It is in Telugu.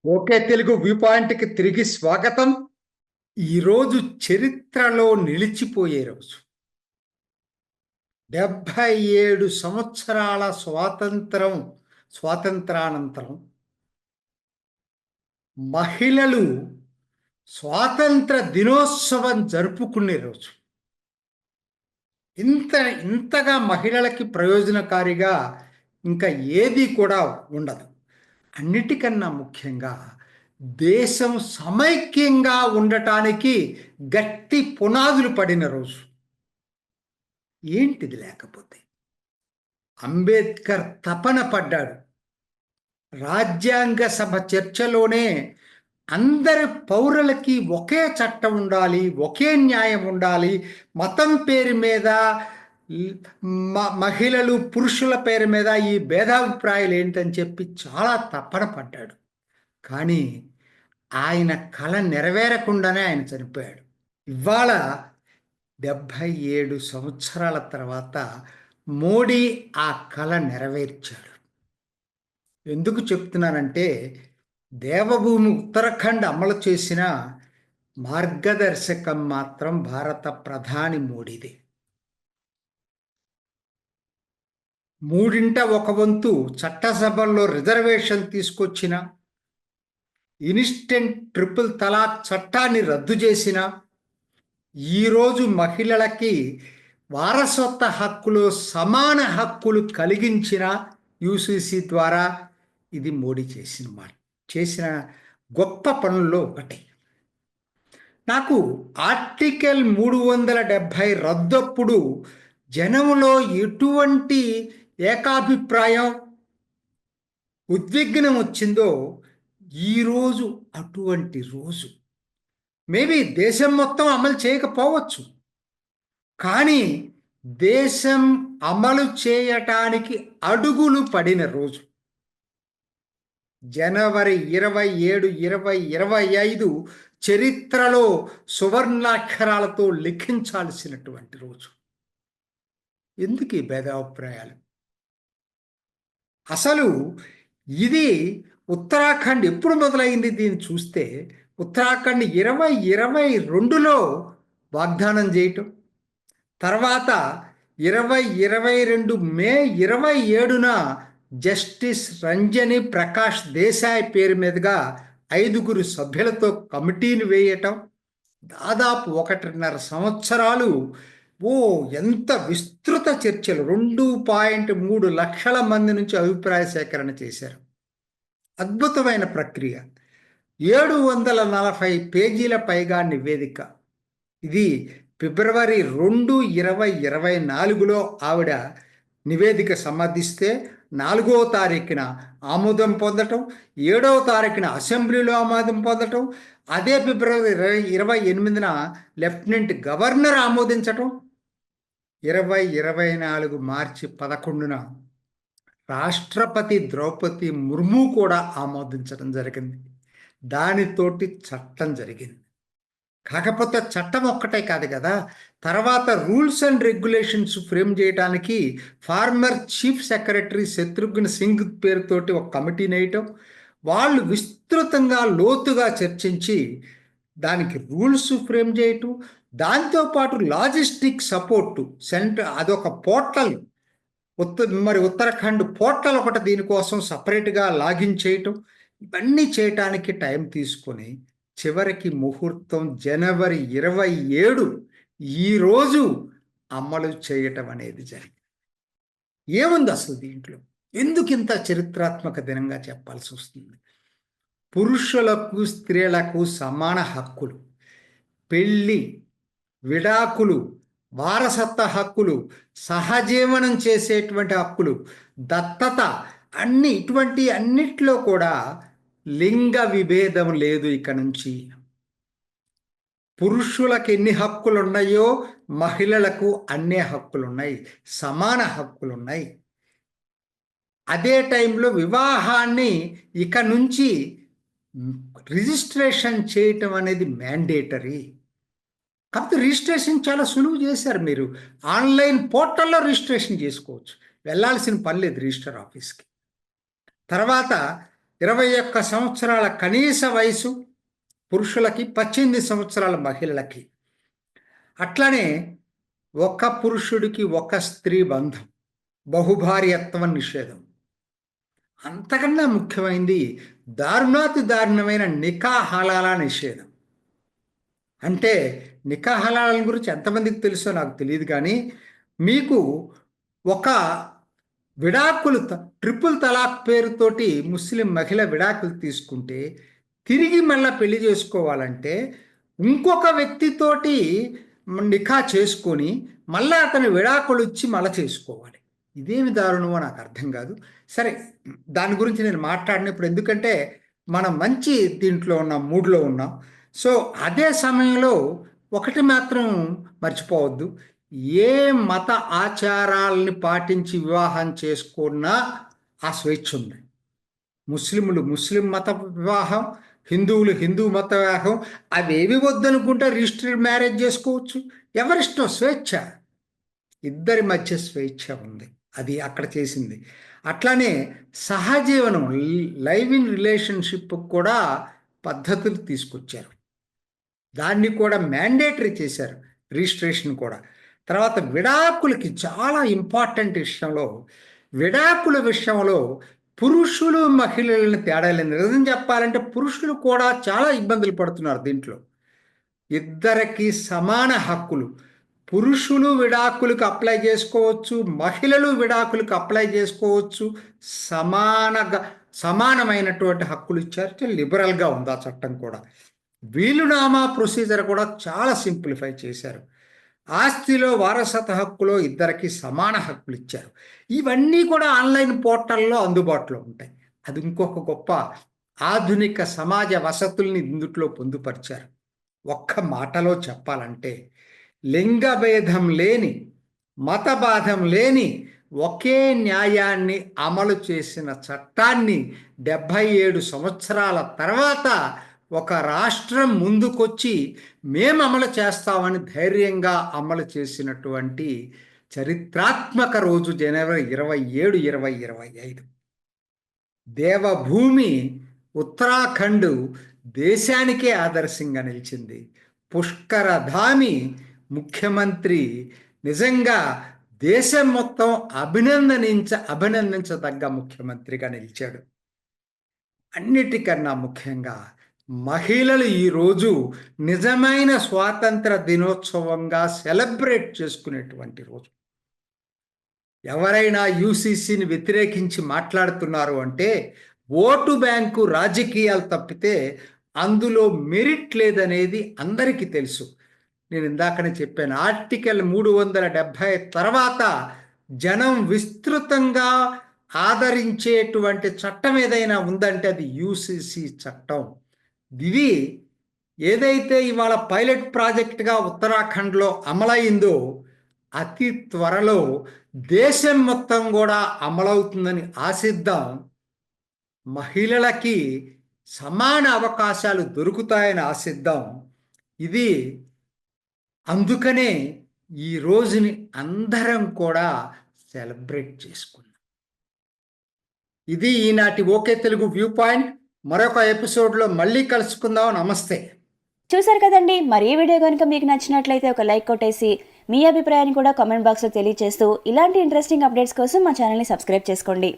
ఓకే తెలుగు వ్యూ పాయింట్కి తిరిగి స్వాగతం. ఈరోజు చరిత్రలో నిలిచిపోయే రోజు. 77 సంవత్సరాల స్వాతంత్రానంతరం మహిళలు స్వాతంత్ర దినోత్సవం జరుపుకునే రోజు. ఇంత ఇంతగా మహిళలకి ప్రయోజనకారిగా ఇంకా ఏది కూడా ఉండదు. అన్నిటికన్నా ముఖ్యంగా దేశం సమైక్యంగా ఉండటానికి గట్టి పునాదులు పడిన రోజు. ఏంటిది లేకపోతే? అంబేద్కర్ తపన పడ్డాడు. రాజ్యాంగ సభ చర్చలోనే అందరి పౌరులకి ఒకే చట్టం ఉండాలి, ఒకే న్యాయం ఉండాలి, మతం పేరు మీద మహిళలు పురుషుల పేరు మీద ఈ భేదాభిప్రాయాలు ఏంటని చెప్పి చాలా తపన పడ్డాడు. కానీ ఆయన కళ నెరవేరకుండానే ఆయన చనిపోయాడు. ఇవాళ 77 సంవత్సరాల తర్వాత మోడీ ఆ కళ నెరవేర్చాడు. ఎందుకు చెప్తున్నానంటే దేవభూమి ఉత్తరాఖండ్ అమలు చేసిన మార్గదర్శకం మాత్రం భారత ప్రధాని మోడీదే. మూడింట ఒక వంతు చట్టసభల్లో రిజర్వేషన్ తీసుకొచ్చిన, ఇన్స్టెంట్ ట్రిపుల్ తలాక్ చట్టాన్ని రద్దు చేసిన, ఈరోజు మహిళలకి వారసత్వ హక్కులు సమాన హక్కులు కలిగించిన యూసీసీ ద్వారా ఇది మోడీ చేసిన గొప్ప పనుల్లో ఒకటి. నాకు ఆర్టికల్ 370 రద్దప్పుడు జనంలో ఎటువంటి ఏకాభిప్రాయం, ఉద్విగ్నం వచ్చిందో ఈరోజు అటువంటి రోజు. మేబీ దేశం మొత్తం అమలు చేయకపోవచ్చు, కానీ దేశం అమలు చేయటానికి అడుగులు పడిన రోజు. జనవరి 27, 2025 చరిత్రలో సువర్ణాక్షరాలతో లిఖించాల్సినటువంటి రోజు. ఎందుకు ఈ భేదాభిప్రాయాలు? అసలు ఇది ఉత్తరాఖండ్ ఎప్పుడు మొదలైంది? దీన్ని చూస్తే ఉత్తరాఖండ్ 2022లో వాగ్దానం చేయటం, తర్వాత 2022 మే 27న జస్టిస్ రంజని ప్రకాష్ దేశాయ్ పేరు మీదుగా 5 సభ్యులతో కమిటీని వేయటం, దాదాపు 1.5 సంవత్సరాలు ఎంత విస్తృత చర్చలు, 2.3 లక్షల మంది నుంచి అభిప్రాయ సేకరణ చేశారు. అద్భుతమైన ప్రక్రియ. 740 పేజీల పైగా నివేదిక. ఇది ఫిబ్రవరి 2, 2024లో ఆవిడ నివేదిక సమర్థిస్తే 4వ తారీఖున ఆమోదం పొందటం, 7వ తారీఖున అసెంబ్లీలో ఆమోదం పొందటం, అదే ఫిబ్రవరి 28న లెఫ్టినెంట్ గవర్నర్ ఆమోదించటం, 2024 మార్చి 11న రాష్ట్రపతి ద్రౌపది ముర్ము కూడా ఆమోదించడం జరిగింది. దానితోటి చట్టం జరిగింది. కాకపోతే చట్టం ఒక్కటే కాదు కదా, తర్వాత రూల్స్ అండ్ రెగ్యులేషన్స్ ఫ్రేమ్ చేయడానికి former chief secretary Shatrughna Singh పేరుతోటి ఒక కమిటీని వేయటం, వాళ్ళు విస్తృతంగా లోతుగా చర్చించి దానికి రూల్స్ ఫ్రేమ్ చేయటం, దాంతోపాటు లాజిస్టిక్ సపోర్టు అదొక పోర్టల్, ఉత్తరాఖండ్ పోర్టల్ ఒకటి దీనికోసం సపరేట్గా లాగిన్ చేయటం, ఇవన్నీ చేయటానికి టైం తీసుకొని చివరికి ముహూర్తం జనవరి 27 ఈరోజు అమలు చేయటం అనేది జరిగింది. ఏముంది అసలు దీంట్లో? ఎందుకు ఇంత చరిత్రాత్మక దినంగా చెప్పాల్సి వస్తుంది? పురుషులకు స్త్రీలకు సమాన హక్కులు, పెళ్ళి, విడాకులు, వారసత్వ హక్కులు, సహజీవనం చేసేటువంటి హక్కులు, దత్తత, ఇటువంటి అన్నిట్లో కూడా లింగ విభేదం లేదు. ఇక నుంచి పురుషులకు ఎన్ని హక్కులు ఉన్నాయో మహిళలకు అన్నే హక్కులు ఉన్నాయి, సమాన హక్కులు ఉన్నాయి. అదే టైంలో వివాహాన్ని ఇక నుంచి రిజిస్ట్రేషన్ చేయటం అనేది మ్యాండేటరీ. కాకపోతే రిజిస్ట్రేషన్ చాలా సులువు చేశారు. మీరు ఆన్లైన్ పోర్టల్లో రిజిస్ట్రేషన్ చేసుకోవచ్చు, వెళ్ళాల్సిన పని లేదు రిజిస్టర్ ఆఫీస్కి. తర్వాత 21 సంవత్సరాల కనీస వయసు పురుషులకి, 18 సంవత్సరాల మహిళలకి. అట్లనే ఒక పురుషుడికి ఒక స్త్రీ బంధం, బహుభార్యత్వం నిషేధం. అంతకన్నా ముఖ్యమైనది దారుణాతి దారుణమైన నికా హలాలా నిషేధం. అంటే నికా హలాల గురించి ఎంతమందికి తెలుసో నాకు తెలియదు, కానీ మీకు ఒక విడాకులు ట్రిపుల్ తలాక్ పేరుతోటి ముస్లిం మహిళ విడాకులు తీసుకుంటే తిరిగి మళ్ళీ పెళ్లి చేసుకోవాలంటే ఇంకొక వ్యక్తితోటి నికా చేసుకొని మళ్ళీ అతని విడాకులు ఇచ్చి మళ్ళీ చేసుకోవాలి. ఇదేమి దారుణమో నాకు అర్థం కాదు. సరే, దాని గురించి నేను మాట్లాడినప్పుడు, ఎందుకంటే మనం మంచి దీంట్లో ఉన్నాం, మూడ్లో ఉన్నాం. సో అదే సమయంలో ఒకటి మాత్రం మర్చిపోవద్దు, ఏ మత ఆచారాలని పాటించి వివాహం చేసుకున్నా ఆ స్వేచ్ఛ ఉంది. ముస్లింలు ముస్లిం మత వివాహం, హిందువులు హిందూ మత వివాహం, అవేవి వద్దనుకుంటే రిజిస్టర్డ్ మ్యారేజ్ చేసుకోవచ్చు. ఎవరిష్టం, స్వేచ్ఛ. ఇద్దరి మధ్య స్వేచ్ఛ ఉంది, అది అక్కడ చేసింది. అట్లానే సహజీవనం, లైవ్ ఇన్ రిలేషన్షిప్ కూడా పద్ధతులు తీసుకొచ్చారు. దాన్ని కూడా మ్యాండేటరీ చేశారు, రిజిస్ట్రేషన్ కూడా. తర్వాత విడాకులకి చాలా ఇంపార్టెంట్ విషయంలో, విడాకుల విషయంలో పురుషులు మహిళలను తేడా లేదు. నిజం చెప్పాలంటే పురుషులు కూడా చాలా ఇబ్బందులు పడుతున్నారు దీంట్లో. ఇద్దరికి సమాన హక్కులు. పురుషులు విడాకులకు అప్లై చేసుకోవచ్చు, మహిళలు విడాకులకు అప్లై చేసుకోవచ్చు. సమానమైనటువంటి హక్కులు ఇచ్చారు. లిబరల్గా ఉంది ఆ చట్టం కూడా. వీలునామా ప్రొసీజర్ కూడా చాలా సింప్లిఫై చేశారు. ఆస్తిలో వారసత్వ హక్కులో ఇద్దరికి సమాన హక్కులు ఇచ్చారు. ఇవన్నీ కూడా ఆన్లైన్ పోర్టల్లో అందుబాటులో ఉంటాయి. అది ఇంకొక గొప్ప ఆధునిక సమాజ వసతుల్ని ఇందుట్లో పొందుపరిచారు. ఒక్క మాటలో చెప్పాలంటే లింగభేదం లేని, మతభేదం లేని ఒకే న్యాయాన్ని అమలు చేసిన చట్టాన్ని 77 సంవత్సరాల తర్వాత ఒక రాష్ట్రం ముందుకొచ్చి మేము అమలు చేస్తామని ధైర్యంగా అమలు చేసినటువంటి చరిత్రాత్మక రోజు జనవరి 27, 2025. దేవభూమి ఉత్తరాఖండ్ దేశానికే ఆదర్శంగా నిలిచింది. పుష్కరధామి ముఖ్యమంత్రి నిజంగా దేశం మొత్తం అభినందించదగ్గ ముఖ్యమంత్రిగా నిలిచాడు. అన్నిటికన్నా ముఖ్యంగా మహిళలు ఈరోజు నిజమైన స్వాతంత్ర దినోత్సవంగా సెలబ్రేట్ చేసుకునేటువంటి రోజు. ఎవరైనా యూసీసీని వ్యతిరేకించి మాట్లాడుతున్నారు అంటే ఓటు బ్యాంకు రాజకీయాలు తప్పితే అందులో మెరిట్ లేదనేది అందరికీ తెలుసు. నేను ఇందాకనే చెప్పాను, ఆర్టికల్ 370 తర్వాత జనం విస్తృతంగా ఆదరించేటువంటి చట్టం ఏదైనా ఉందంటే అది యూసీసీ చట్టం. ఇది ఏదైతే ఇవాళ పైలట్ ప్రాజెక్టుగా ఉత్తరాఖండ్లో అమలైందో అతి త్వరలో దేశం మొత్తం కూడా అమలవుతుందని ఆశిద్దాం. మహిళలకి సమాన అవకాశాలు దొరుకుతాయని ఆశిద్దాం. ఇది అందుకనే ఈ రోజుని అందరం కూడా సెలబ్రేట్ చేసుకున్నాం. ఇది ఈనాటి ఓకే తెలుగు వ్యూ పాయింట్. మరొక ఎపిసోడ్లో మళ్ళీ కలుసుకుందాం. నమస్తే. చూసారు కదండి, మరి ఈ వీడియో కనుక మీకు నచ్చినట్లయితే ఒక లైక్ కొట్టేసి మీ అభిప్రాయాన్ని కూడా కామెంట్ బాక్స్లో తెలియజేస్తూ ఇలాంటి ఇంట్రెస్టింగ్ అప్డేట్స్ కోసం మా ఛానల్ని సబ్స్క్రైబ్ చేసుకోండి.